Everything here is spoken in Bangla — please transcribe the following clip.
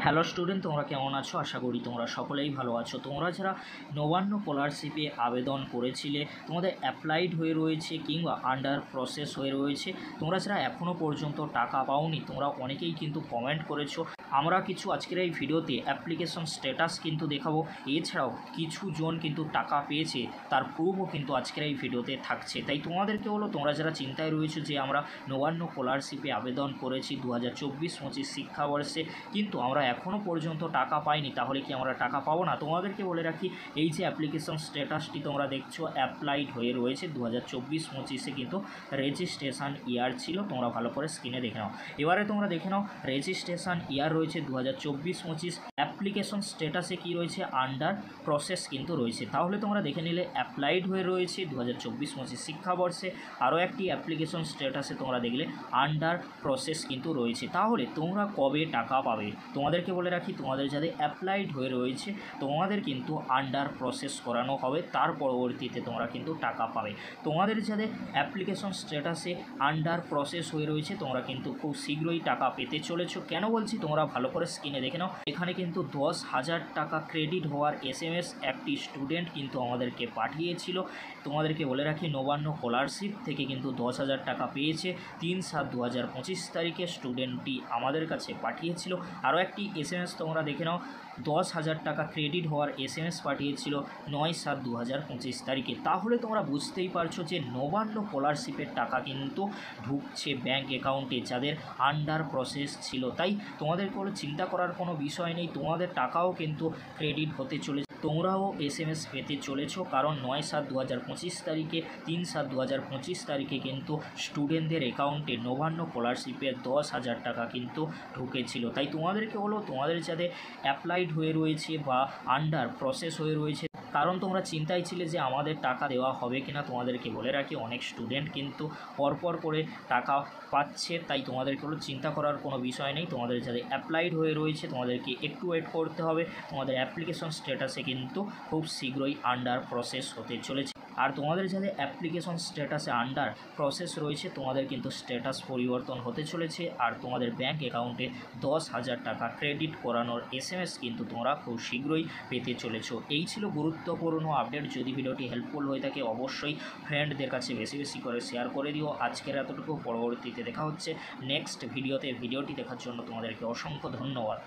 হ্যালো স্টুডেন্ট, তোমরা কেমন আছো? আশা করি তোমরা সকলেই ভালো আছো। তোমরা যারা নবান্ন স্কলারশিপে আবেদন করেছিলে, তোমাদের অ্যাপ্লাইড হয়ে রয়েছে কিংবা আন্ডার প্রসেস হয়ে রয়েছে, তোমরা যারা এখনও পর্যন্ত টাকা পাওনি, তোমরা অনেকেই কিন্তু কমেন্ট করেছো। আমরা কিছু আজকের এই ভিডিওতে অ্যাপ্লিকেশন স্ট্যাটাস কিন্তু দেখাবো। এছাড়াও কিছু জন কিন্তু টাকা পেয়েছে, তার প্রুফও কিন্তু আজকের এই ভিডিওতে থাকছে। তাই তোমাদেরকে হলো, তোমরা যারা চিন্তায় রয়েছে যে আমরা নবান্ন স্কলারশিপে আবেদন করেছি 2024-25 শিক্ষাবর্ষে, কিন্তু আমরা এখনও পর্যন্ত টাকা পাইনি, তাহলে কি আমরা টাকা পাবো না? তোমাদেরকে বলে রাখি, এই যে অ্যাপ্লিকেশন স্ট্যাটাসটি তোমরা দেখছো অ্যাপ্লাইড হয়ে রয়েছে 2024-25-এ কিন্তু রেজিস্ট্রেশন ইয়ার ছিল। তোমরা ভালো করে স্ক্রিনে দেখে নাও। এবারে তোমরা দেখে নাও, রেজিস্ট্রেশন ইয়ার রয়েছে 2024-25, অ্যাপ্লিকেশন স্ট্যাটাসে কি রয়েছে? আন্ডার প্রসেস কিন্তু রয়েছে। তাহলে তোমরা দেখে নিলে অ্যাপ্লাইড হয়ে রয়েছে 2024-25 শিক্ষাবর্ষে, আরও একটি অ্যাপ্লিকেশন স্ট্যাটাসে তোমরা দেখলে আন্ডার প্রসেস কিন্তু রয়েছে। তাহলে তোমরা কবে টাকা পাবে? তোমাদেরকে বলে রাখি, তোমাদের যাদের অ্যাপ্লাইড হয়ে রয়েছে তোমাদের কিন্তু আন্ডার প্রসেস করানো হবে, তার পরবর্তীতে তোমরা কিন্তু টাকা পাবে। তোমাদের যাদের অ্যাপ্লিকেশন স্ট্যাটাসে আন্ডার প্রসেস হয়ে রয়েছে, তোমরা কিন্তু খুব শীঘ্রই টাকা পেতে চলেছো। কেন বলছি, তোমরা ভালো করে স্ক্রিনে দেখে নাও। এখানে কিন্তু 10,000 টাকা ক্রেডিট হওয়ার SMS একটি স্টুডেন্ট কিন্তু আমাদেরকে পাঠিয়েছিল। তোমাদেরকে বলে রাখি, নবান্ন স্কলারশিপ থেকে কিন্তু 10,000 টাকা পেয়েছে 3/7/2025 তারিখে স্টুডেন্টটি আমাদের কাছে পাঠিয়েছিল। আরও একটি SMS তোমরা দেখে নাও, 10,000 টাকা ক্রেডিট হওয়ার SMS পাঠিয়েছিল 9/7/2025 তারিখে। তাহলে তোমরা বুঝতেই পারছো যে নবান্ন স্কলারশিপের টাকা কিন্তু ঢুকছে ব্যাঙ্ক অ্যাকাউন্টে যাদের আন্ডার প্রসেস ছিল। তাই তোমাদের কোনো চিন্তা করার কোনো বিষয় নেই, তোমাদের টাকাও কিন্তু ক্রেডিট হতে চলেছে। তোমরাও SMS পেতে চলেছো, কারণ 9/7/2025 তারিখে 3/7/2025 তারিখে কিন্তু স্টুডেন্টদের অ্যাকাউন্টে নবান্ন স্কলারশিপের 10,000 টাকা কিন্তু ঢুকেছিল। তাই তোমাদেরকে হলো, তোমাদের যাদের অ্যাপ্লাইড হয়ে রয়েছে বা আন্ডার প্রসেস হয়ে রয়েছে, কারণ তোমরা চিন্তায় ছিলে যে আমাদের টাকা দেওয়া হবে কিনা, তোমাদেরকে বলে রাখি অনেক স্টুডেন্ট কিন্তু পরপর করে টাকা পাচ্ছে। তাই তোমাদেরকে হলো চিন্তা করার কোনো বিষয় নেই। তোমাদের যাদের অ্যাপ্লাইড হয়ে রয়েছে তোমাদেরকে একটু ওয়েট করতে হবে। তোমাদের অ্যাপ্লিকেশন স্ট্যাটাসে কিন্তু খুব শীঘ্রই আন্ডার প্রসেস হতে চলেছে। আর তোমাদের যাদের অ্যাপ্লিকেশন স্ট্যাটাসে আন্ডার প্রসেস রয়েছে, তোমাদের কিন্তু স্ট্যাটাস পরিবর্তন হতে চলেছে, আর তোমাদের ব্যাঙ্ক অ্যাকাউন্টে 10,000 টাকা ক্রেডিট করানোর SMS কিন্তু তোমরা খুব শীঘ্রই পেতে চলেছো। এই ছিল গুরুত্বপূর্ণ আপডেট। যদি ভিডিওটি হেল্পফুল হয়ে থাকে, অবশ্যই ফ্রেন্ডদের কাছে বেশি বেশি করে শেয়ার করে দিও। আজকের এতটুকু, পরবর্তীতে দেখা হচ্ছে নেক্সট ভিডিওতে। ভিডিওটি দেখার জন্য তোমাদেরকে অসংখ্য ধন্যবাদ।